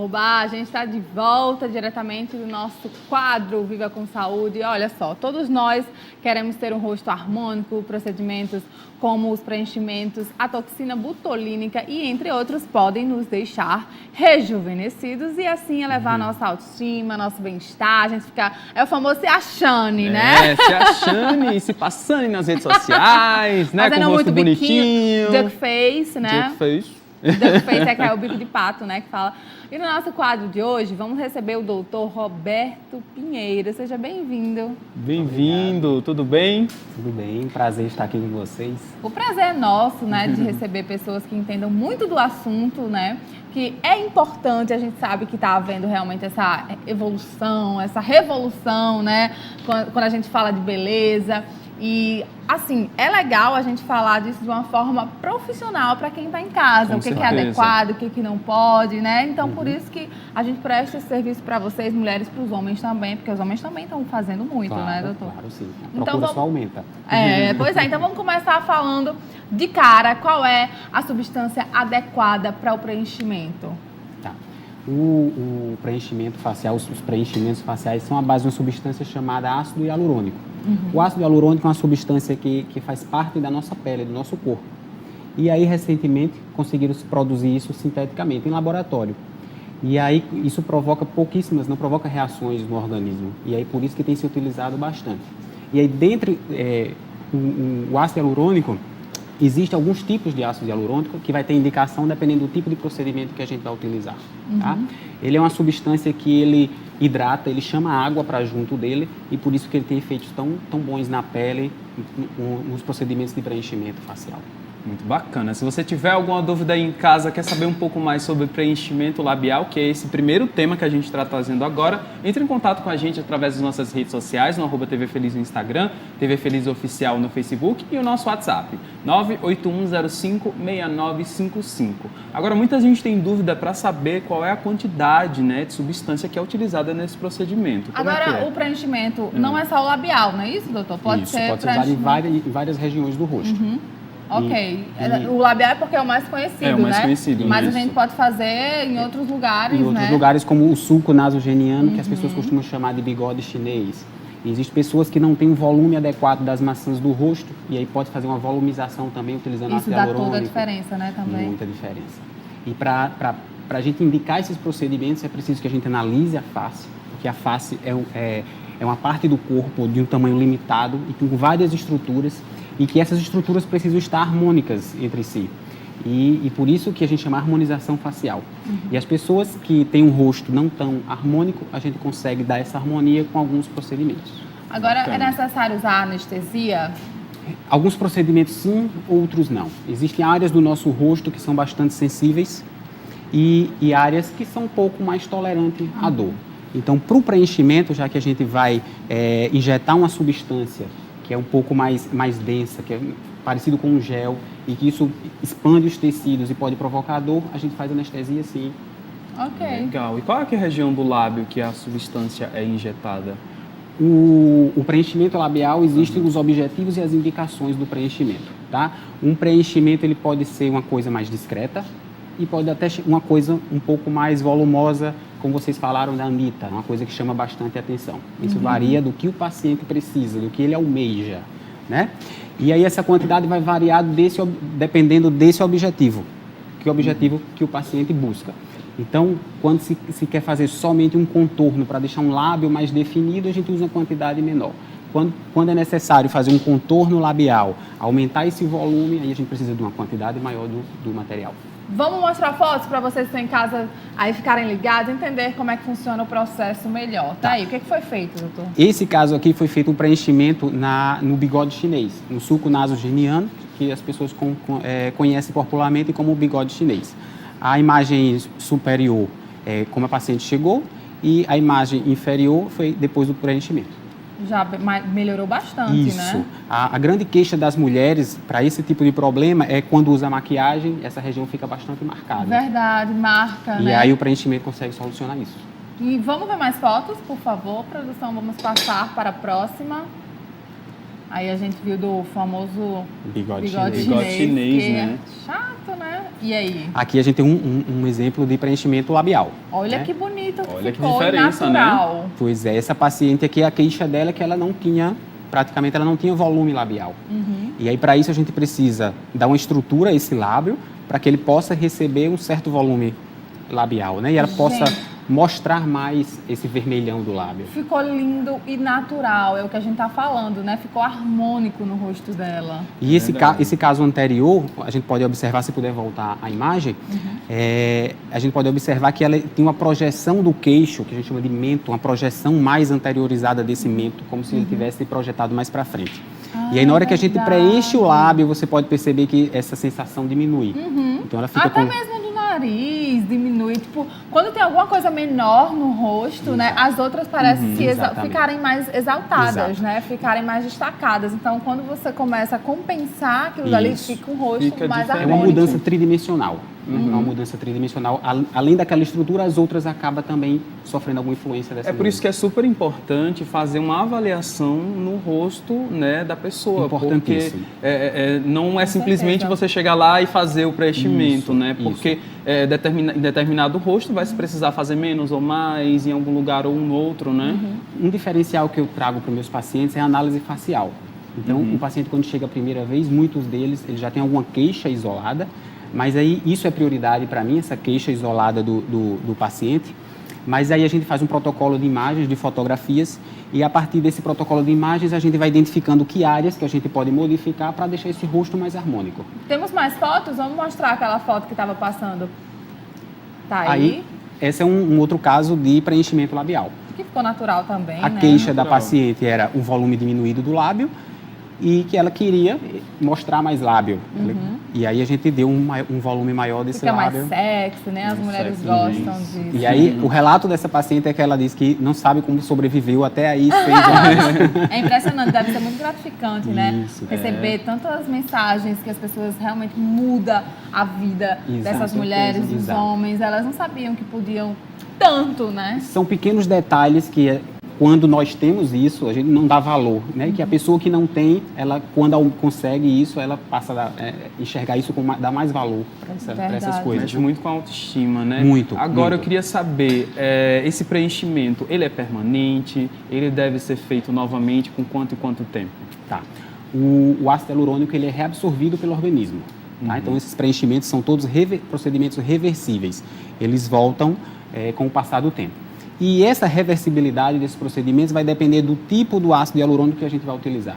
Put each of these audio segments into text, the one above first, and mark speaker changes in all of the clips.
Speaker 1: Oba, a gente está de volta diretamente do nosso quadro Viva com Saúde. Olha só, todos nós queremos ter um rosto harmônico, procedimentos como os preenchimentos, a toxina botulínica e, entre outros, podem nos deixar rejuvenescidos e assim elevar a nossa autoestima, nosso bem-estar. A gente fica, é o famoso se achane, né?
Speaker 2: Se achane e se passando nas redes sociais, né?
Speaker 1: Fazendo
Speaker 2: com o rosto
Speaker 1: muito
Speaker 2: bonitinho.
Speaker 1: Duck face, né?
Speaker 2: Duck face.
Speaker 1: Duck face é que é o bico de pato, né, que fala. E no nosso quadro de hoje, vamos receber o doutor Roberto Pinheiro. Seja bem-vindo.
Speaker 2: Bem-vindo, tudo bem?
Speaker 3: Tudo bem, prazer estar aqui com vocês.
Speaker 1: O prazer é nosso, né, de receber pessoas que entendam muito do assunto, né, que é importante, a gente sabe que está havendo realmente essa evolução, essa revolução, né, quando a gente fala de beleza. E, assim, é legal a gente falar disso de uma forma profissional para quem está em casa.
Speaker 2: Com
Speaker 1: o que é
Speaker 2: certeza.
Speaker 1: adequado, o que não pode, né? Então, por isso que a gente presta esse serviço para vocês, mulheres, para os homens também, porque os homens também estão fazendo muito,
Speaker 3: Claro,
Speaker 1: né, doutor?
Speaker 3: Claro, sim. A
Speaker 1: Então,
Speaker 3: procura
Speaker 1: vamos-
Speaker 3: só aumenta.
Speaker 1: Pois é, então vamos começar falando de cara qual é a substância adequada para o preenchimento.
Speaker 3: Tá. O preenchimento facial, os preenchimentos faciais são a base de uma substância chamada ácido hialurônico. O ácido hialurônico é uma substância que faz parte da nossa pele, do nosso corpo. E aí, recentemente, conseguiram produzir isso sinteticamente em laboratório. E aí, isso provoca pouquíssimas, não provoca reações no organismo. E aí, por isso que tem se utilizado bastante. E aí, dentre o ácido hialurônico, existem alguns tipos de ácido hialurônico que vai ter indicação dependendo do tipo de procedimento que a gente vai utilizar. Tá? Ele é uma substância que ele hidrata, ele chama água para junto dele e por isso que ele tem efeitos tão bons na pele nos procedimentos de preenchimento facial.
Speaker 2: Muito bacana. Se você tiver alguma dúvida aí em casa, quer saber um pouco mais sobre preenchimento labial, que é esse primeiro tema que a gente está trazendo agora, entre em contato com a gente através das nossas redes sociais, no @TV Feliz no Instagram, TV Feliz Oficial no Facebook e o nosso WhatsApp, 981056955. Agora, muita gente tem dúvida para saber qual é a quantidade, né, de substância que é utilizada nesse procedimento. Como
Speaker 1: Agora,
Speaker 2: é que é?
Speaker 1: o preenchimento não é só o labial, não é isso, doutor? Pode
Speaker 3: Isso,
Speaker 1: ser
Speaker 3: pode ser usado em
Speaker 1: preenchimento.
Speaker 3: várias regiões do rosto.
Speaker 1: Ok. O labial é porque é o mais conhecido,
Speaker 2: É o mais
Speaker 1: né?
Speaker 2: conhecido,
Speaker 1: Mas
Speaker 2: isso.
Speaker 1: a gente pode fazer em outros lugares,
Speaker 3: Em outros
Speaker 1: né?
Speaker 3: lugares, como o sulco nasogeniano, que as pessoas costumam chamar de bigode chinês. E existem pessoas que não têm o volume adequado das maçãs do rosto, e aí pode fazer uma volumização também utilizando
Speaker 1: Isso
Speaker 3: ácido
Speaker 1: dá
Speaker 3: hialurônico.
Speaker 1: toda a diferença, né, também.
Speaker 3: Muita diferença. E para a gente indicar esses procedimentos, é preciso que a gente analise a face, porque a face é uma parte do corpo de um tamanho limitado e com várias estruturas, e que essas estruturas precisam estar harmônicas entre si. E por isso que a gente chama harmonização facial. E as pessoas que têm um rosto não tão harmônico, a gente consegue dar essa harmonia com alguns procedimentos.
Speaker 1: Agora,
Speaker 2: Bacana.
Speaker 1: é necessário usar anestesia?
Speaker 3: Alguns procedimentos sim, outros não. Existem áreas do nosso rosto que são bastante sensíveis e áreas que são um pouco mais tolerantes à dor. Então, para o preenchimento, já que a gente vai injetar uma substância que é um pouco mais densa, que é parecido com um gel, e que isso expande os tecidos e pode provocar dor, a gente faz anestesia sim.
Speaker 1: Ok.
Speaker 2: Legal. E qual é que é a região do lábio que a substância é injetada?
Speaker 3: O preenchimento labial, existem os objetivos e as indicações do preenchimento, tá? Um preenchimento ele pode ser uma coisa mais discreta e pode até ser uma coisa um pouco mais volumosa, como vocês falaram da Anitta, uma coisa que chama bastante atenção. Isso varia do que o paciente precisa, do que ele almeja, né? E aí essa quantidade vai variar dependendo desse objetivo, que é o objetivo que o paciente busca. Então, quando se quer fazer somente um contorno para deixar um lábio mais definido, a gente usa uma quantidade menor. Quando é necessário fazer um contorno labial, aumentar esse volume, aí a gente precisa de uma quantidade maior do material.
Speaker 1: Vamos mostrar fotos para vocês que estão em casa aí ficarem ligados, entender como é que funciona o processo melhor. Tá aí, o que foi feito, doutor?
Speaker 3: Esse caso aqui foi feito um preenchimento no bigode chinês, no sulco nasogeniano, que as pessoas conhecem popularmente como bigode chinês. A imagem superior é como a paciente chegou e a imagem inferior foi depois do preenchimento.
Speaker 1: Já melhorou bastante,
Speaker 3: Isso.
Speaker 1: né?
Speaker 3: A grande queixa das mulheres para esse tipo de problema é quando usa maquiagem, essa região fica bastante marcada.
Speaker 1: Verdade, marca,
Speaker 3: E
Speaker 1: né?
Speaker 3: aí o preenchimento consegue solucionar isso.
Speaker 1: E vamos ver mais fotos, por favor, produção. Vamos passar para a próxima. Aí a gente viu do famoso
Speaker 3: Bigode
Speaker 1: bigode
Speaker 3: chinês.
Speaker 1: chinês,
Speaker 2: Bigode chinês,
Speaker 1: que
Speaker 2: né?
Speaker 1: é chato, né? E aí?
Speaker 3: Aqui a gente tem um exemplo de preenchimento labial.
Speaker 1: Olha
Speaker 3: né?
Speaker 1: que bonito que
Speaker 2: Olha que
Speaker 1: ficou,
Speaker 2: diferença, né?
Speaker 1: natural.
Speaker 3: Pois é, essa paciente aqui, a queixa dela é que ela não tinha, praticamente ela não tinha volume labial. E aí, para isso, a gente precisa dar uma estrutura a esse lábio para que ele possa receber um certo volume labial, né? E ela possa mostrar mais esse vermelhão do lábio.
Speaker 1: Ficou lindo e natural, é o que a gente tá falando, né? Ficou harmônico no rosto dela.
Speaker 3: E esse caso anterior, a gente pode observar, se puder voltar a imagem, a gente pode observar que ela tem uma projeção do queixo, que a gente chama de mento, uma projeção mais anteriorizada desse mento, como se ele tivesse projetado mais para frente. E aí, na hora que a gente preenche o lábio, você pode perceber que essa sensação diminui. Então, ela fica
Speaker 1: Até mesmo do nariz diminui. Tipo, quando tem alguma coisa menor no rosto, né? As outras parecem ficarem mais exaltadas,
Speaker 3: Exato.
Speaker 1: né? Ficarem mais destacadas. Então, quando você começa a compensar aquilo dali, fica um rosto
Speaker 2: Fica
Speaker 1: mais
Speaker 2: diferente.
Speaker 3: É uma
Speaker 1: harmônico.
Speaker 3: mudança tridimensional. Uma mudança tridimensional. Além daquela estrutura, as outras acabam também sofrendo alguma influência dessa
Speaker 2: É por isso que é super importante fazer uma avaliação no rosto, né, da pessoa.
Speaker 3: Importantíssimo.
Speaker 2: Porque não é simplesmente
Speaker 1: certeza.
Speaker 2: você chegar lá e fazer o preenchimento,
Speaker 3: Isso,
Speaker 2: né?
Speaker 3: isso.
Speaker 2: Porque em determinado rosto vai se precisar fazer menos ou mais, em algum lugar ou um outro, né?
Speaker 3: Um diferencial que eu trago para os meus pacientes é a análise facial. Então, o paciente, quando chega a primeira vez, muitos deles ele já tem alguma queixa isolada, mas aí isso é prioridade para mim, essa queixa isolada do paciente. Mas aí a gente faz um protocolo de imagens, de fotografias, e a partir desse protocolo de imagens a gente vai identificando que áreas que a gente pode modificar para deixar esse rosto mais harmônico.
Speaker 1: Temos mais fotos? Vamos mostrar aquela foto que estava passando. Tá aí.
Speaker 3: Esse é um outro caso de preenchimento labial.
Speaker 1: Que ficou natural também,
Speaker 3: A
Speaker 1: né?
Speaker 3: queixa da
Speaker 2: Natural.
Speaker 3: paciente era o volume diminuído do lábio e que ela queria mostrar mais lábio. E aí a gente deu um volume maior desse
Speaker 1: Fica mais
Speaker 3: lábio.
Speaker 1: sexy, né? As
Speaker 2: Mais
Speaker 1: mulheres
Speaker 2: sexy,
Speaker 1: gostam
Speaker 2: isso.
Speaker 1: disso.
Speaker 3: E aí o relato dessa paciente é que ela diz que não sabe como sobreviveu até aí 6 anos.
Speaker 1: É impressionante, deve ser muito gratificante, né?
Speaker 3: Isso,
Speaker 1: Receber tantas mensagens que as pessoas realmente mudam a vida dessas mulheres, dos
Speaker 3: Exato.
Speaker 1: homens. Elas não sabiam que podiam tanto, né?
Speaker 3: São pequenos detalhes que quando nós temos isso, a gente não dá valor, né? Que a pessoa que não tem, ela quando consegue isso, ela passa a enxergar isso dar mais valor para essas
Speaker 1: Verdade.
Speaker 3: coisas.
Speaker 2: Mexe muito com a autoestima, né?
Speaker 3: Muito,
Speaker 2: Agora,
Speaker 3: muito.
Speaker 2: eu queria saber, esse preenchimento, ele é permanente? Ele deve ser feito novamente com quanto e quanto tempo?
Speaker 3: Tá. O ácido hialurônico ele é reabsorvido pelo organismo. Tá? Então, esses preenchimentos são todos procedimentos reversíveis. Eles voltam com o passar do tempo. E essa reversibilidade desses procedimentos vai depender do tipo do ácido hialurônico que a gente vai utilizar.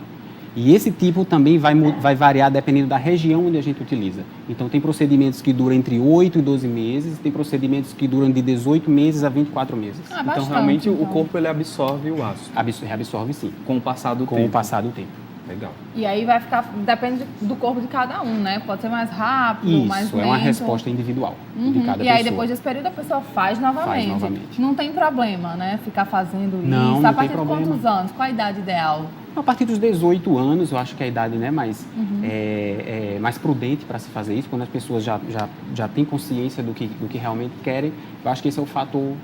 Speaker 3: E esse tipo também vai variar dependendo da região onde a gente utiliza. Então, tem procedimentos que duram entre 8 e 12 meses, tem procedimentos que duram de 18 meses a 24 meses.
Speaker 1: Ah,
Speaker 2: Então,
Speaker 1: bastante,
Speaker 2: realmente, o
Speaker 1: então.
Speaker 2: corpo ele absorve o ácido
Speaker 3: Reabsorve sim,
Speaker 2: com o passar do
Speaker 3: com
Speaker 2: tempo.
Speaker 3: o passar do tempo.
Speaker 2: Legal.
Speaker 1: E aí vai ficar, depende do corpo de cada um, né? Pode ser mais rápido, mais
Speaker 3: Isso,
Speaker 1: lento.
Speaker 3: é uma resposta individual de cada
Speaker 1: E aí,
Speaker 3: pessoa.
Speaker 1: depois desse período, a pessoa faz novamente. Não tem problema, né? Ficar fazendo
Speaker 3: Não,
Speaker 1: isso.
Speaker 3: não
Speaker 1: A partir
Speaker 3: tem
Speaker 1: de
Speaker 3: problema.
Speaker 1: quantos anos? Qual a idade ideal?
Speaker 3: A partir dos 18 anos, eu acho que é a idade mais, mais prudente para se fazer isso, quando as pessoas já têm consciência do que realmente querem. Eu acho que esse é o fator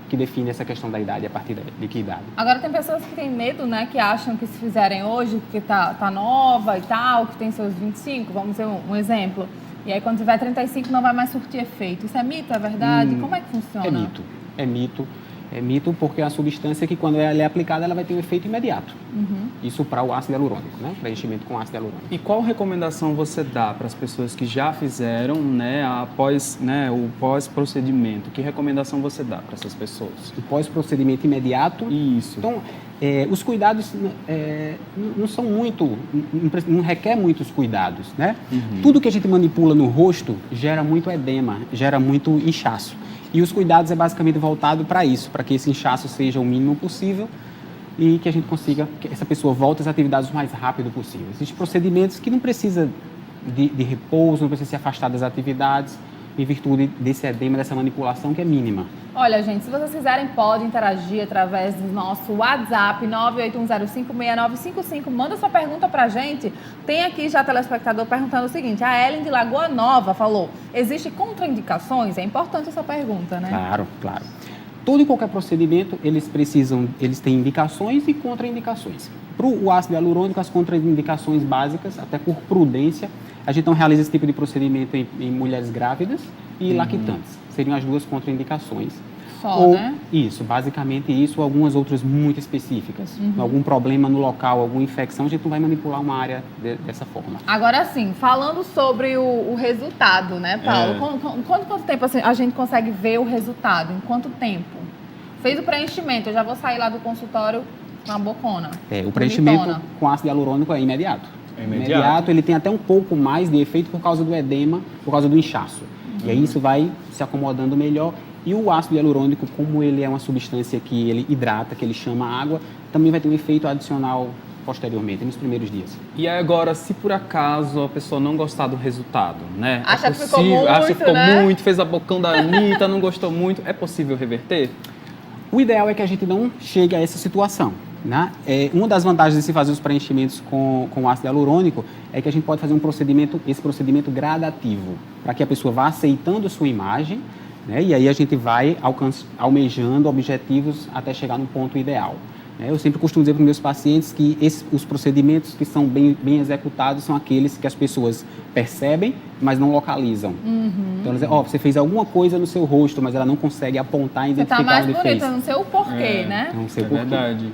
Speaker 3: que define essa questão da idade, a partir de que idade.
Speaker 1: Agora, tem pessoas que têm medo, né? Que acham que se fizerem hoje, que tá nova e tal, que tem seus 25, vamos ver um exemplo. E aí, quando tiver 35, não vai mais surtir efeito. Isso é mito, é verdade? Como é que funciona?
Speaker 3: É mito. É mito. É mito porque é uma substância que, quando ela é aplicada, ela vai ter um efeito imediato. Isso para o ácido hialurônico, né? Preenchimento com ácido hialurônico.
Speaker 2: E qual recomendação você dá para as pessoas que já fizeram, né, após, né, o pós-procedimento? Que recomendação você dá para essas pessoas?
Speaker 3: O pós-procedimento imediato.
Speaker 2: Isso.
Speaker 3: Então, os cuidados não são muito, não requer muitos cuidados, né? Tudo que a gente manipula no rosto gera muito edema, gera muito inchaço. E os cuidados é basicamente voltado para isso, para que esse inchaço seja o mínimo possível e que a gente consiga que essa pessoa volte às atividades o mais rápido possível. Existem procedimentos que não precisa de repouso, não precisa se afastar das atividades, em virtude desse edema, dessa manipulação que é mínima.
Speaker 1: Olha, gente, se vocês quiserem, pode interagir através do nosso WhatsApp 981056955. Manda sua pergunta pra gente. Tem aqui já telespectador perguntando o seguinte: a Ellen de Lagoa Nova falou: existe contraindicações? É importante essa pergunta, né?
Speaker 3: Claro, claro. Todo e qualquer procedimento, eles têm indicações e contraindicações. Para o ácido hialurônico, as contraindicações básicas, até por prudência, a gente não realiza esse tipo de procedimento em mulheres grávidas e lactantes. Seriam as duas contraindicações.
Speaker 1: Só, né?
Speaker 3: Isso, basicamente isso, algumas outras muito específicas. Algum problema no local, alguma infecção, a gente não vai manipular uma área dessa forma.
Speaker 1: Agora sim, falando sobre o resultado, né, Paulo? Quanto tempo assim, a gente consegue ver o resultado? Em quanto tempo? Fez o preenchimento, eu já vou sair lá do consultório com a bocona.
Speaker 3: O preenchimento
Speaker 1: bonitona.
Speaker 3: com ácido hialurônico é imediato.
Speaker 2: É imediato.
Speaker 3: Ele tem até um pouco mais de efeito por causa do edema, por causa do inchaço. E aí isso vai se acomodando melhor. E o ácido hialurônico, como ele é uma substância que ele hidrata, que ele chama água, também vai ter um efeito adicional posteriormente, nos primeiros dias.
Speaker 2: E aí agora, se por acaso a pessoa não gostar do resultado, né?
Speaker 1: Acha que ficou
Speaker 2: acha que ficou
Speaker 1: né?
Speaker 2: muito, fez a bocão da Anitta, não gostou muito, é possível reverter?
Speaker 3: O ideal é que a gente não chegue a essa situação, né? Uma das vantagens de se fazer os preenchimentos com ácido hialurônico é que a gente pode fazer esse procedimento gradativo, para que a pessoa vá aceitando a sua imagem, né? E aí a gente vai almejando objetivos até chegar no ponto ideal. Eu sempre costumo dizer para os meus pacientes que os procedimentos que são bem executados são aqueles que as pessoas percebem, mas não localizam. Então, elas dizem, você fez alguma coisa no seu rosto, mas ela não consegue apontar e identificar
Speaker 1: Você tá mais
Speaker 3: onde fez.
Speaker 1: bonita, não sei o porquê, né?
Speaker 3: Não sei
Speaker 2: É
Speaker 3: porquê.
Speaker 2: verdade.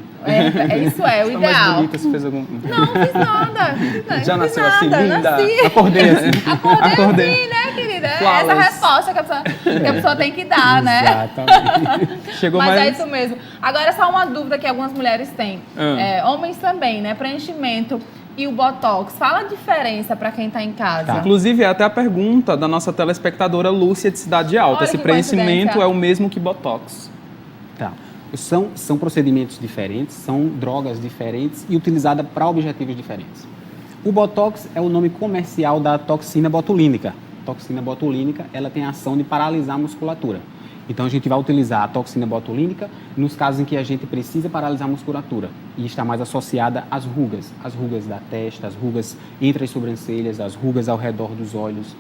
Speaker 1: Isso é o
Speaker 2: Você tá mais
Speaker 1: ideal.
Speaker 2: bonita, você fez algum...
Speaker 1: Não fiz nada.
Speaker 2: Já
Speaker 1: não fiz
Speaker 2: nasceu assim,
Speaker 1: nada,
Speaker 2: linda?
Speaker 1: Nasci.
Speaker 3: Acordei assim.
Speaker 1: Acordei assim, né, querida? É essa
Speaker 2: Flawless.
Speaker 1: resposta que a pessoa tem que dar, né?
Speaker 3: Exatamente.
Speaker 2: Chegou
Speaker 1: Mas
Speaker 2: mais...
Speaker 1: é isso mesmo. Agora, só uma dúvida que algumas mulheres têm. Homens também, né? Preenchimento e o Botox. Fala a diferença para quem tá em casa.
Speaker 2: Inclusive, é até a pergunta da nossa telespectadora Lúcia de Cidade Alta.
Speaker 1: Olha
Speaker 2: Se
Speaker 1: que
Speaker 2: preenchimento
Speaker 1: coincidência.
Speaker 2: é o mesmo que Botox.
Speaker 3: Tá. São procedimentos diferentes, são drogas diferentes e utilizadas para objetivos diferentes. O Botox é o nome comercial da toxina botulínica. A toxina botulínica, ela tem a ação de paralisar a musculatura. Então, a gente vai utilizar a toxina botulínica nos casos em que a gente precisa paralisar a musculatura e está mais associada às rugas da testa, as rugas entre as sobrancelhas, as rugas ao redor dos olhos.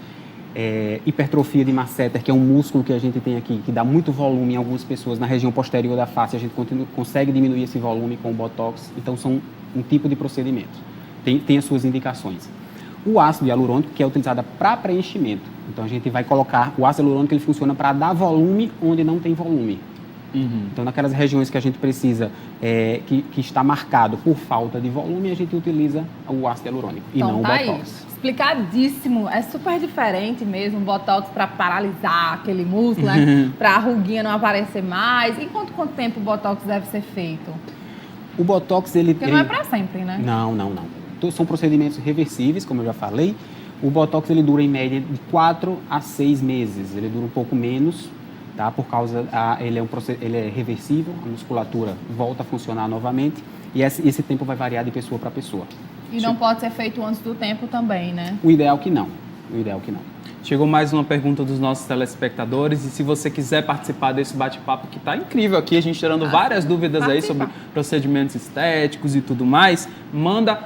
Speaker 3: Hipertrofia de masseter, que é um músculo que a gente tem aqui, que dá muito volume em algumas pessoas na região posterior da face, a gente consegue diminuir esse volume com o Botox, então são um tipo de procedimento, tem as suas indicações. O ácido hialurônico, que é utilizado para preenchimento, então a gente vai colocar, o ácido hialurônico ele funciona para dar volume onde não tem volume. Então, naquelas regiões que a gente precisa, que está marcado por falta de volume, a gente utiliza o ácido hialurônico e não o Botox.
Speaker 1: Explicadíssimo, é super diferente mesmo o Botox para paralisar aquele músculo, né? Para a ruguinha não aparecer mais. E quanto tempo o Botox deve ser feito?
Speaker 3: O Botox, ele...
Speaker 1: Porque não é para sempre, né?
Speaker 3: Não. São procedimentos reversíveis, como eu já falei. O Botox, ele dura em média de 4 a 6 meses. Ele dura um pouco menos, tá? Por causa, ele é reversível, a musculatura volta a funcionar novamente. E esse tempo vai variar de pessoa para pessoa.
Speaker 1: E não pode ser feito antes do tempo também, né?
Speaker 3: O ideal que não.
Speaker 2: Chegou mais uma pergunta dos nossos telespectadores e se você quiser participar desse bate-papo que está incrível aqui, a gente tirando várias dúvidas aí sobre procedimentos estéticos e tudo mais,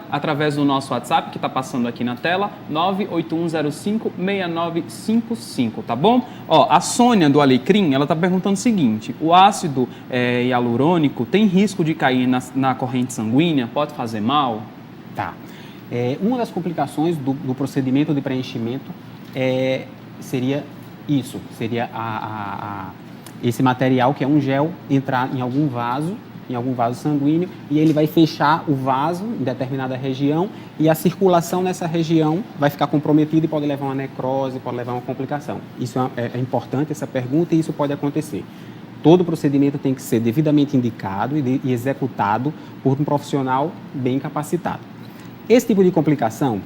Speaker 2: através do nosso WhatsApp que está passando aqui na tela, 981056955, tá bom? A Sônia do Alecrim, ela está perguntando o seguinte, o ácido hialurônico tem risco de cair na corrente sanguínea? Pode fazer mal?
Speaker 3: Tá. Uma das complicações do procedimento de preenchimento seria esse material, que é um gel, entrar em algum vaso sanguíneo, e ele vai fechar o vaso em determinada região e a circulação nessa região vai ficar comprometida e pode levar a uma necrose, pode levar a uma complicação. Isso é importante, essa pergunta, e isso pode acontecer. Todo procedimento tem que ser devidamente indicado e executado por um profissional bem capacitado. Esse tipo de complicação,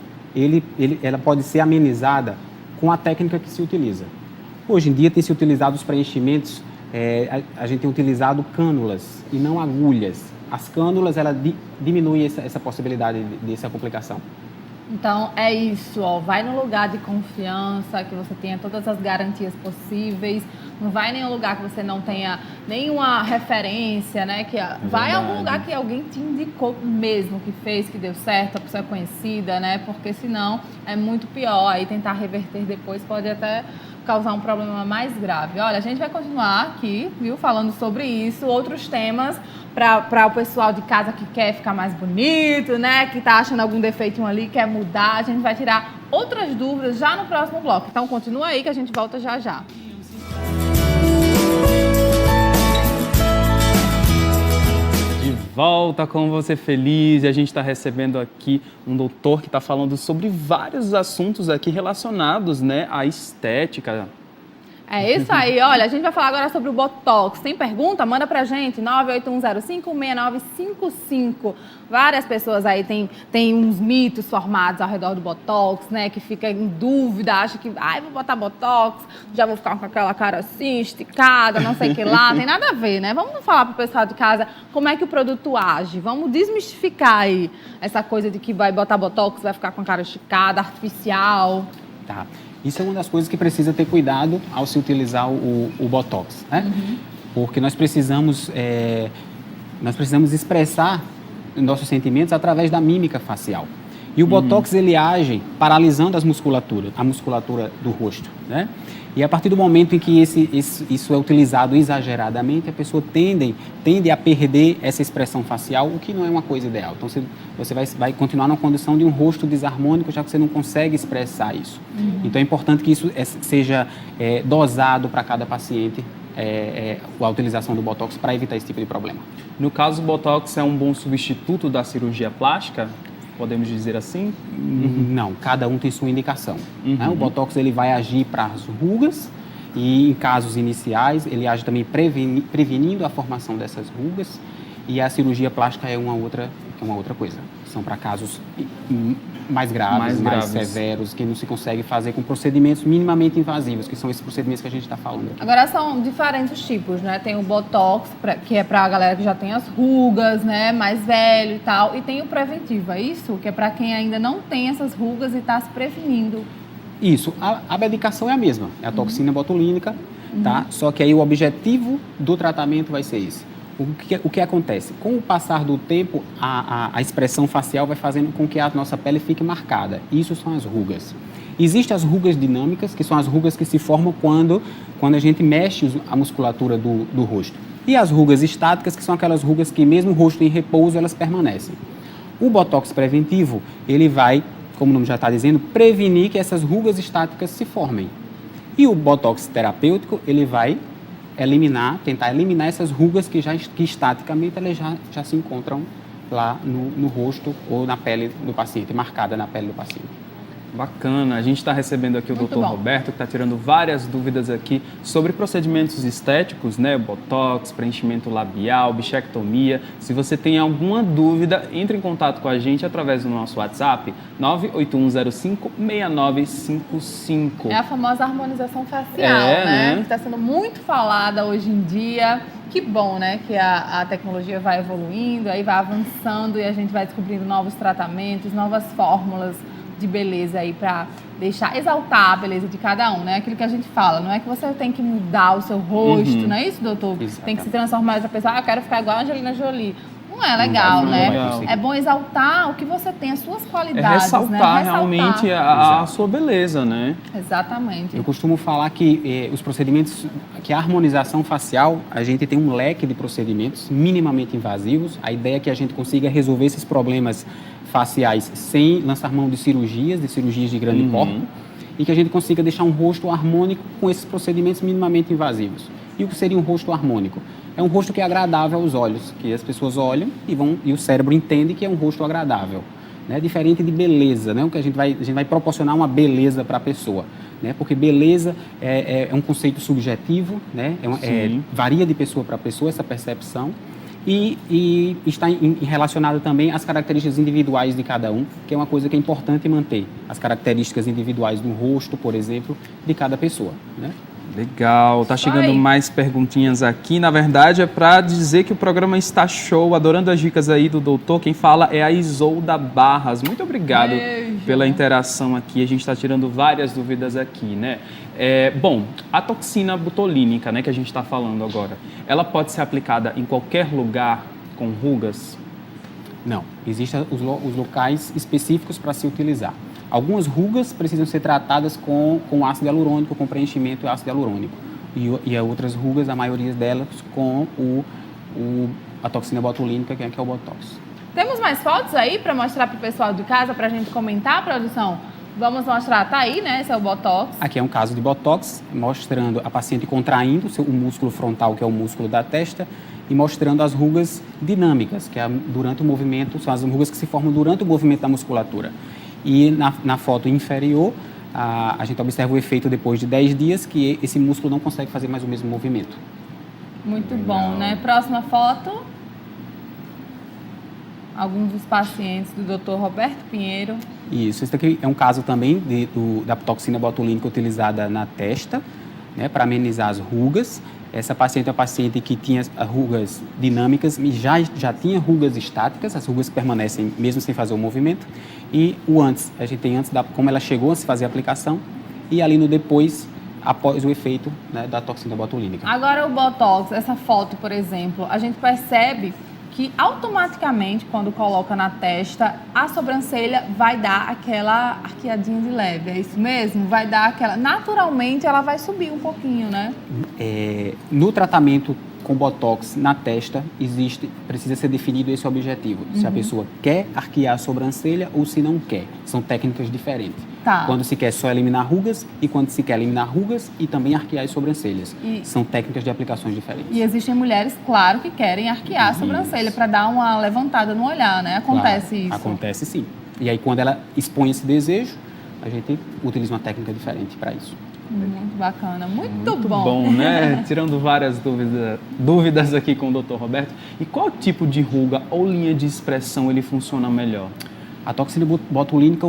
Speaker 3: ela pode ser amenizada com a técnica que se utiliza. Hoje em dia tem se utilizado os preenchimentos, a gente tem utilizado cânulas e não agulhas. As cânulas, ela diminui essa possibilidade dessa complicação.
Speaker 1: Então é isso, vai no lugar de confiança, que você tenha todas as garantias possíveis, não vai em nenhum lugar que você não tenha nenhuma referência, né? Vai em algum lugar que alguém te indicou mesmo, que fez, que deu certo, a pessoa é conhecida, né? Porque senão é muito pior, aí tentar reverter depois pode até causar um problema mais grave. Olha, a gente vai continuar aqui, viu, falando sobre isso, outros temas para o pessoal de casa que quer ficar mais bonito, né, que tá achando algum defeitinho ali, quer mudar. A gente vai tirar outras dúvidas já no próximo bloco. Então continua aí que a gente volta já já.
Speaker 2: Volta com você feliz, e a gente está recebendo aqui um doutor que está falando sobre vários assuntos aqui relacionados, né, à estética.
Speaker 1: É isso aí, olha, a gente vai falar agora sobre o Botox. Tem pergunta? Manda pra gente, 981056955. Várias pessoas aí têm uns mitos formados ao redor do Botox, né, que fica em dúvida, acha que, vou botar Botox, já vou ficar com aquela cara assim, esticada, não sei o que lá, tem nada a ver, né? Vamos falar pro pessoal de casa como é que o produto age, vamos desmistificar aí essa coisa de que vai botar Botox, vai ficar com a cara esticada, artificial.
Speaker 3: Tá. Isso é uma das coisas que precisa ter cuidado ao se utilizar o Botox, né? Porque nós precisamos expressar nossos sentimentos através da mímica facial. E o Botox, ele age paralisando a musculatura do rosto, né? E a partir do momento em que isso é utilizado exageradamente, a pessoa tende a perder essa expressão facial, o que não é uma coisa ideal. Então, você vai continuar numa condição de um rosto desarmônico, já que você não consegue expressar isso. Então, é importante que isso seja dosado para cada paciente, a utilização do Botox, para evitar esse tipo de problema.
Speaker 2: No caso, o Botox é um bom substituto da cirurgia plástica? Podemos dizer assim?
Speaker 3: Não, cada um tem sua indicação. Né? O Botox, ele vai agir para as rugas e, em casos iniciais, ele age também prevenindo a formação dessas rugas, e a cirurgia plástica é uma outra coisa. São para casos mais graves, mais severos, que não se consegue fazer com procedimentos minimamente invasivos, que são esses procedimentos que a gente está falando aqui.
Speaker 1: Agora, são diferentes tipos, né? Tem o Botox, que é para a galera que já tem as rugas, né? Mais velho e tal. E tem o preventivo, é isso? Que é para quem ainda não tem essas rugas e está se prevenindo.
Speaker 3: Isso. A medicação é a mesma. É a toxina botulínica, tá? Só que aí o objetivo do tratamento vai ser esse. O que acontece? Com o passar do tempo, a expressão facial vai fazendo com que a nossa pele fique marcada. Isso são as rugas. Existem as rugas dinâmicas, que são as rugas que se formam quando a gente mexe a musculatura do rosto. E as rugas estáticas, que são aquelas rugas que, mesmo o rosto em repouso, elas permanecem. O Botox preventivo, ele vai, como o nome já está dizendo, prevenir que essas rugas estáticas se formem. E o Botox terapêutico, ele vai tentar eliminar essas rugas que estaticamente elas já se encontram lá no rosto ou na pele do paciente, marcada na pele do paciente.
Speaker 2: Bacana, a gente está recebendo aqui o Dr. Roberto, que está tirando várias dúvidas aqui sobre procedimentos estéticos, né? Botox, preenchimento labial, bichectomia. Se você tem alguma dúvida, entre em contato com a gente através do nosso WhatsApp, 981056955.
Speaker 1: É a famosa harmonização facial, né? Que está sendo muito falada hoje em dia. Que bom, né? Que a tecnologia vai evoluindo, aí vai avançando e a gente vai descobrindo novos tratamentos, novas fórmulas de beleza aí para exaltar a beleza de cada um, né? Aquilo que a gente fala, não é que você tem que mudar o seu rosto, não é isso, doutor?
Speaker 3: Exatamente.
Speaker 1: Tem que se transformar essa pessoa, eu quero ficar igual a Angelina Jolie. Não é legal, né? É bom exaltar o que você tem, as suas qualidades,
Speaker 2: ressaltar realmente a sua beleza, né?
Speaker 1: Exatamente.
Speaker 3: Eu costumo falar que os procedimentos, que a harmonização facial, a gente tem um leque de procedimentos minimamente invasivos. A ideia é que a gente consiga resolver esses problemas faciais sem lançar mão de cirurgias de grande porte, e que a gente consiga deixar um rosto harmônico com esses procedimentos minimamente invasivos. E o que seria um rosto harmônico? É um rosto que é agradável aos olhos, que as pessoas olham e o cérebro entende que é um rosto agradável, né? Diferente de beleza, né? O que a gente vai proporcionar uma beleza para a pessoa, né? Porque beleza é um conceito subjetivo, né? Varia de pessoa para pessoa essa percepção. E está relacionado também às características individuais de cada um, que é uma coisa que é importante manter. As características individuais do rosto, por exemplo, de cada pessoa, né?
Speaker 2: Legal, tá chegando mais perguntinhas aqui. Na verdade, é para dizer que o programa está show, adorando as dicas aí do doutor. Quem fala é a Isolda Barras. Muito obrigado pela interação aqui. A gente está tirando várias dúvidas aqui, né? Bom, a toxina botulínica, né, que a gente está falando agora, ela pode ser aplicada em qualquer lugar com rugas?
Speaker 3: Não, existem os locais específicos para se utilizar. Algumas rugas precisam ser tratadas com ácido hialurônico, com preenchimento e ácido hialurônico. E outras rugas, a maioria delas, com a toxina botulínica, que é o Botox.
Speaker 1: Temos mais fotos aí para mostrar para o pessoal de casa, para a gente comentar, produção? Vamos mostrar, tá aí, né? Esse é o Botox.
Speaker 3: Aqui é um caso de Botox, mostrando a paciente contraindo o músculo frontal, que é o músculo da testa, e mostrando as rugas dinâmicas, que durante o movimento, são as rugas que se formam durante o movimento da musculatura. E na foto inferior, a gente observa o efeito depois de 10 dias, que esse músculo não consegue fazer mais o mesmo movimento.
Speaker 1: Muito bom, né? Próxima foto. Alguns dos pacientes do Dr. Roberto Pinheiro.
Speaker 3: Isso, esse aqui é um caso também da toxina botulínica utilizada na testa, né, para amenizar as rugas. Essa paciente é uma paciente que tinha rugas dinâmicas e já tinha rugas estáticas, as rugas que permanecem mesmo sem fazer o movimento. E o antes, a gente tem antes, como ela chegou antes de fazer a aplicação, e ali no depois, após o efeito, né, da toxina botulínica.
Speaker 1: Agora o Botox, essa foto, por exemplo, a gente percebe que automaticamente, quando coloca na testa, a sobrancelha vai dar aquela arqueadinha de leve, é isso mesmo? Vai dar aquela... Naturalmente, ela vai subir um pouquinho, né?
Speaker 3: No tratamento com Botox na testa, precisa ser definido esse objetivo. Se a pessoa quer arquear a sobrancelha ou se não quer. São técnicas diferentes.
Speaker 1: Tá.
Speaker 3: Quando se quer só eliminar rugas e quando se quer eliminar rugas e também arquear as sobrancelhas. São técnicas de aplicações diferentes.
Speaker 1: E existem mulheres, claro, que querem arquear a sobrancelha para dar uma levantada no olhar, né? Acontece isso.
Speaker 3: Acontece sim. E aí, quando ela expõe esse desejo, a gente utiliza uma técnica diferente para isso.
Speaker 1: Muito bacana, muito bom.
Speaker 2: Bom, né? Tirando várias dúvidas aqui com o Dr. Roberto. E qual tipo de ruga ou linha de expressão ele funciona melhor?
Speaker 3: A toxina botulínica,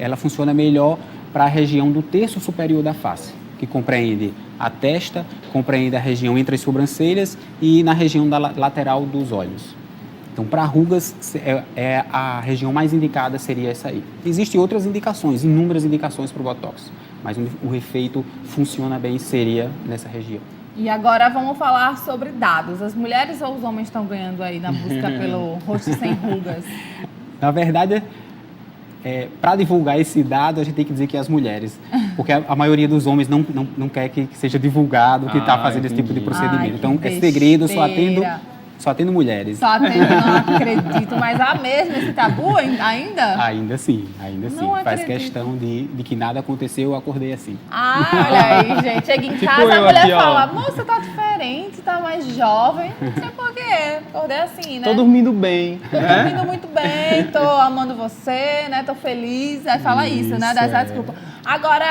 Speaker 3: ela funciona melhor para a região do terço superior da face, que compreende a testa, compreende a região entre as sobrancelhas e na região da lateral dos olhos. Então, para rugas, a região mais indicada seria essa aí. Existem outras indicações, inúmeras indicações para o Botox, mas o efeito funciona bem seria nessa região.
Speaker 1: E agora vamos falar sobre dados. As mulheres ou os homens estão ganhando aí na busca pelo rosto sem rugas?
Speaker 3: Na verdade, para divulgar esse dado, a gente tem que dizer que as mulheres, porque a maioria dos homens não quer que seja divulgado que está fazendo esse tipo de procedimento. Então, é segredo, só atendo mulheres.
Speaker 1: Só atendo, não acredito. Mas há mesmo esse tabu ainda?
Speaker 3: Ainda sim.
Speaker 1: Não
Speaker 3: Faz
Speaker 1: acredito.
Speaker 3: questão de que nada aconteceu, eu acordei assim.
Speaker 1: Ah, olha aí, gente. Chega em casa, a mulher fala, moça, tá diferente, tá mais jovem. Não sei por quê. Acordei assim, né?
Speaker 2: Tô dormindo bem.
Speaker 1: Tô dormindo muito bem, tô amando você, né? Tô feliz. Aí fala isso, né? Dá essa desculpa. Agora,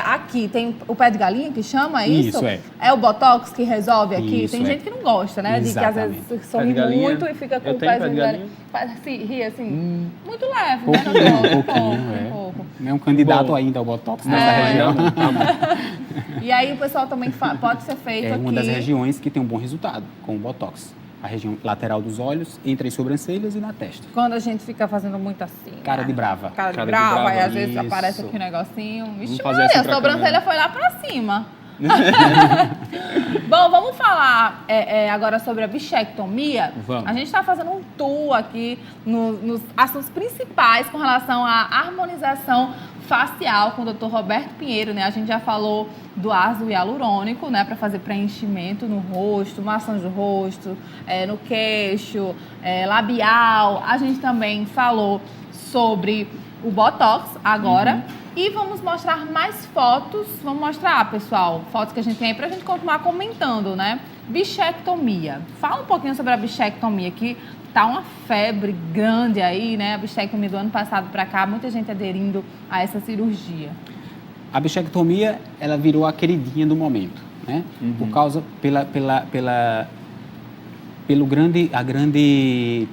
Speaker 1: aqui, tem o pé de galinha que chama isso?
Speaker 3: Isso, é.
Speaker 1: É o Botox que resolve aqui?
Speaker 3: Isso,
Speaker 1: tem gente que não gosta, né? De que às vezes sorri muito e fica com o pezinho de galinha. Ri assim, muito leve,
Speaker 3: Um pouquinho. Não é um candidato ainda ao Botox nessa região.
Speaker 1: E aí o pessoal também pode ser feito aqui.
Speaker 3: É uma das regiões que tem um bom resultado com o Botox. A região lateral dos olhos, entre as sobrancelhas e na testa.
Speaker 1: Quando a gente fica fazendo muito assim.
Speaker 3: Cara de brava.
Speaker 1: Cara de brava, aí às vezes aparece aqui um negocinho. Vixe,
Speaker 2: fazer
Speaker 1: Maria,
Speaker 2: assim
Speaker 1: a sobrancelha foi lá pra cima. Bom, vamos falar agora sobre a bichectomia.
Speaker 2: Vamos.
Speaker 1: A gente está fazendo um tour aqui nos assuntos principais com relação à harmonização facial com o Dr. Roberto Pinheiro, né? A gente já falou do ácido hialurônico, né? Para fazer preenchimento no rosto, maçãs do rosto, no queixo, labial. A gente também falou sobre o Botox agora. E vamos mostrar mais fotos. Vamos mostrar, pessoal, fotos que a gente tem aí pra gente continuar comentando, né? Bichectomia. Fala um pouquinho sobre a bichectomia, que tá uma febre grande aí, né? A bichectomia do ano passado pra cá, muita gente aderindo a essa cirurgia.
Speaker 3: A bichectomia, ela virou a queridinha do momento, né? Por causa, a grande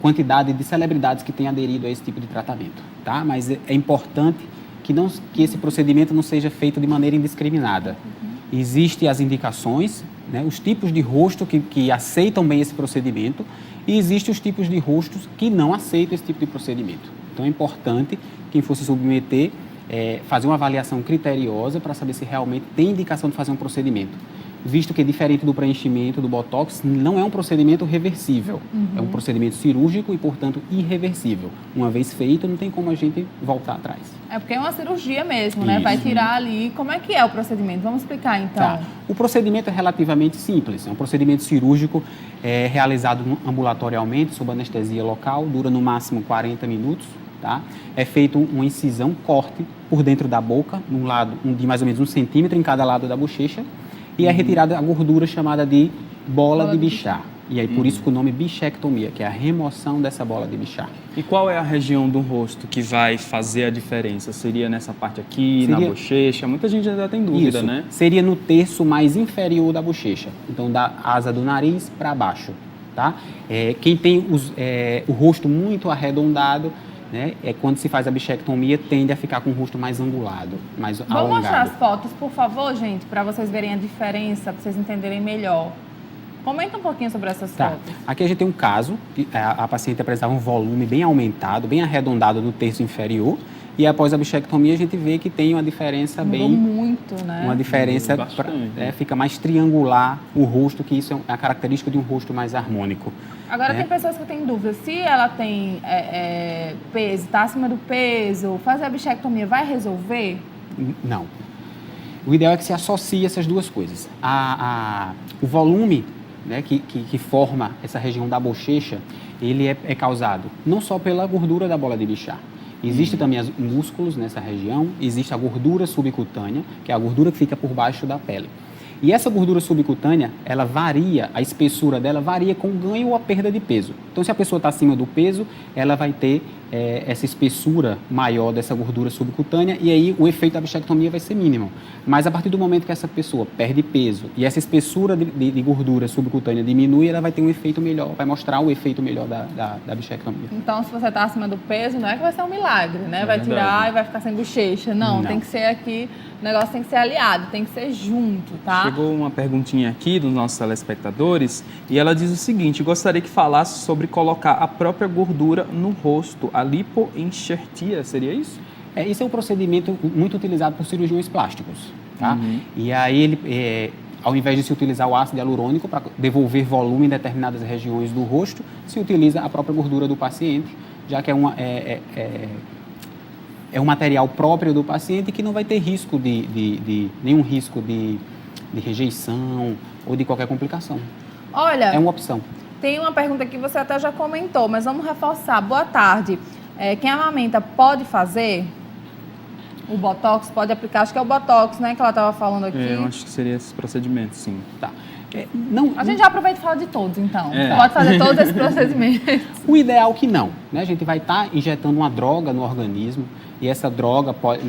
Speaker 3: quantidade de celebridades que têm aderido a esse tipo de tratamento, tá? Mas é importante que esse procedimento não seja feito de maneira indiscriminada. Existem as indicações, né, os tipos de rosto que aceitam bem esse procedimento e existem os tipos de rostos que não aceitam esse tipo de procedimento. Então é importante quem for se submeter fazer uma avaliação criteriosa para saber se realmente tem indicação de fazer um procedimento. visto que, diferente do preenchimento do Botox, não é um procedimento reversível. É um procedimento cirúrgico e, portanto, irreversível. Uma vez feito, não tem como a gente voltar atrás.
Speaker 1: É porque é uma cirurgia mesmo, né? Vai tirar ali. Como é que é o procedimento? Vamos explicar, então.
Speaker 3: Tá. O procedimento é relativamente simples. É um procedimento cirúrgico realizado ambulatorialmente, sob anestesia local, dura no máximo 40 minutos. Tá? É feito uma incisão, corte, por dentro da boca, num lado, de mais ou menos 1 centímetro em cada lado da bochecha, e é retirada a gordura chamada de bola de Bichat. E aí, por isso que o nome bichectomia, que é a remoção dessa bola de Bichat.
Speaker 2: E qual é a região do rosto que vai fazer a diferença? Seria nessa parte aqui, na bochecha? Muita gente ainda tem dúvida, né?
Speaker 3: Seria no terço mais inferior da bochecha, então da asa do nariz para baixo, tá? Quem tem o rosto muito arredondado, né, quando se faz a bichectomia, tende a ficar com o rosto mais angulado, mais alongado.
Speaker 1: Vamos mostrar as fotos, por favor, gente, para vocês verem a diferença, para vocês entenderem melhor. Comenta um pouquinho sobre essas fotos.
Speaker 3: Aqui a gente tem um caso, que a paciente apresentava um volume bem aumentado, bem arredondado no terço inferior, e após a bichectomia a gente vê que tem uma diferença
Speaker 1: Mudou muito, né?
Speaker 3: Uma diferença, fica mais triangular o rosto, que isso é a característica de um rosto mais harmônico.
Speaker 1: Agora, tem pessoas que têm dúvida, se ela tem peso, está acima do peso, fazer a bichectomia vai resolver?
Speaker 3: Não. O ideal é que se associe essas duas coisas. O volume, né, que forma essa região da bochecha, ele é causado não só pela gordura da bola de Bichat. Existem também os músculos nessa região, existe a gordura subcutânea, que é a gordura que fica por baixo da pele. E essa gordura subcutânea, ela varia, a espessura dela varia com o ganho ou a perda de peso. Então, se a pessoa está acima do peso, ela vai ter essa espessura maior dessa gordura subcutânea e aí o efeito da bichectomia vai ser mínimo. Mas a partir do momento que essa pessoa perde peso e essa espessura de gordura subcutânea diminui, ela vai ter um efeito melhor, vai mostrar o efeito melhor da bichectomia.
Speaker 1: Então, se você está acima do peso, não é que vai ser um milagre, né? Vai tirar e vai ficar sem bochecha. Não, tem que ser aqui, o negócio tem que ser aliado, tem que ser junto, tá?
Speaker 2: Chegou uma perguntinha aqui dos nossos telespectadores e ela diz o seguinte: gostaria que falasse sobre colocar a própria gordura no rosto, a lipoenxertia, seria isso?
Speaker 3: Esse é um procedimento muito utilizado por cirurgiões plásticos, tá? E aí ele, ao invés de se utilizar o ácido hialurônico para devolver volume em determinadas regiões do rosto, se utiliza a própria gordura do paciente, já que é um material próprio do paciente que não vai ter risco nenhum risco de rejeição ou de qualquer complicação.
Speaker 1: Olha,
Speaker 3: é uma opção.
Speaker 1: Tem uma pergunta que você até já comentou, mas vamos reforçar. Boa tarde. Quem amamenta pode fazer o Botox? Pode aplicar? Acho que é o Botox, né, que ela estava falando aqui.
Speaker 2: Eu acho que seria esse procedimento, sim.
Speaker 3: Tá.
Speaker 1: A gente já aproveita e fala de todos, então. Pode fazer todos esses procedimentos.
Speaker 3: O ideal é que não, né? A gente vai estar injetando uma droga no organismo e essa droga pode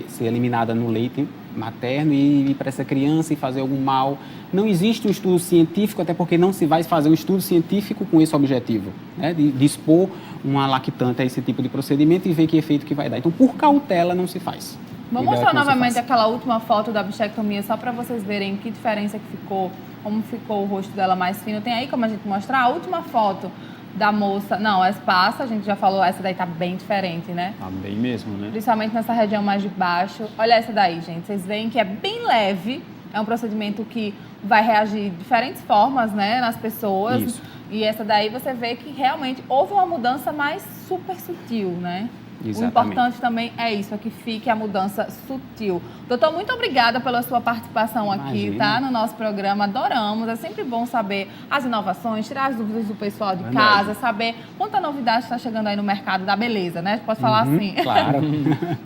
Speaker 3: ser eliminada no leite materno e ir para essa criança e fazer algum mal. Não existe um estudo científico, até porque não se vai fazer um estudo científico com esse objetivo, né? De expor uma lactante a esse tipo de procedimento e ver que efeito que vai dar. Então, por cautela, não se faz.
Speaker 1: Vamos mostrar novamente aquela última foto da bichectomia, só para vocês verem que diferença que ficou, como ficou o rosto dela mais fino. Tem aí como a gente mostrar a última foto da moça. Não, essa passa, a gente já falou, essa daí tá bem diferente, né?
Speaker 2: Tá bem mesmo, né?
Speaker 1: Principalmente nessa região mais de baixo. Olha essa daí, gente. Vocês veem que é bem leve. É um procedimento que vai reagir de diferentes formas, né, nas pessoas.
Speaker 3: Isso.
Speaker 1: E essa daí você vê que realmente houve uma mudança mais super sutil, né?
Speaker 3: Exatamente.
Speaker 1: O importante também é isso, é que fique a mudança sutil. Doutor, muito obrigada pela sua participação aqui, tá? No nosso programa, adoramos. É sempre bom saber as inovações, tirar as dúvidas do pessoal de casa, saber quanta novidade está chegando aí no mercado da beleza, né? Pode falar assim.
Speaker 3: Claro.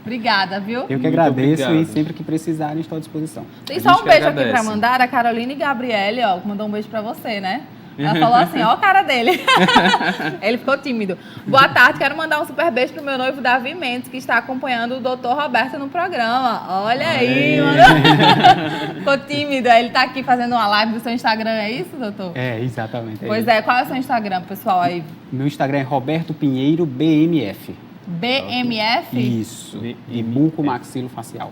Speaker 1: Obrigada, viu?
Speaker 3: Eu que agradeço e sempre que precisarem estou à disposição.
Speaker 1: Tem só um beijo aqui para mandar, a Caroline Gabriele, ó, mandou um beijo para você, né? Ela falou assim, ó a cara dele. Ele ficou tímido. Boa tarde, quero mandar um super beijo pro meu noivo Davi Mendes, que está acompanhando o doutor Roberto no programa. Olha aí, mano. Ficou tímido. Ele tá aqui fazendo uma live do seu Instagram, é isso, doutor?
Speaker 3: É, exatamente.
Speaker 1: Pois é, qual é o seu Instagram, pessoal, aí?
Speaker 3: Meu Instagram é Roberto Pinheiro BMF.
Speaker 1: BMF?
Speaker 3: Isso. De bucomaxilofacial.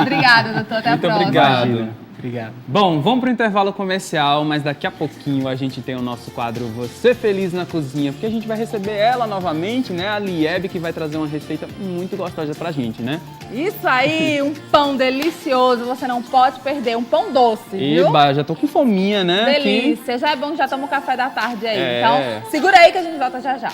Speaker 1: Obrigada, doutor. Até a próxima.
Speaker 2: Muito obrigado.
Speaker 3: Obrigado.
Speaker 2: Bom, vamos para o intervalo comercial, mas daqui a pouquinho a gente tem o nosso quadro Você Feliz na Cozinha, porque a gente vai receber ela novamente, né? A Liebe, que vai trazer uma receita muito gostosa pra gente, né?
Speaker 1: Isso aí, um pão delicioso, você não pode perder, um pão doce, viu?
Speaker 2: Eba, já tô com fominha, né?
Speaker 1: Delícia, já é bom que já toma o café da tarde aí.
Speaker 2: É.
Speaker 1: Então, segura aí que a gente volta já já.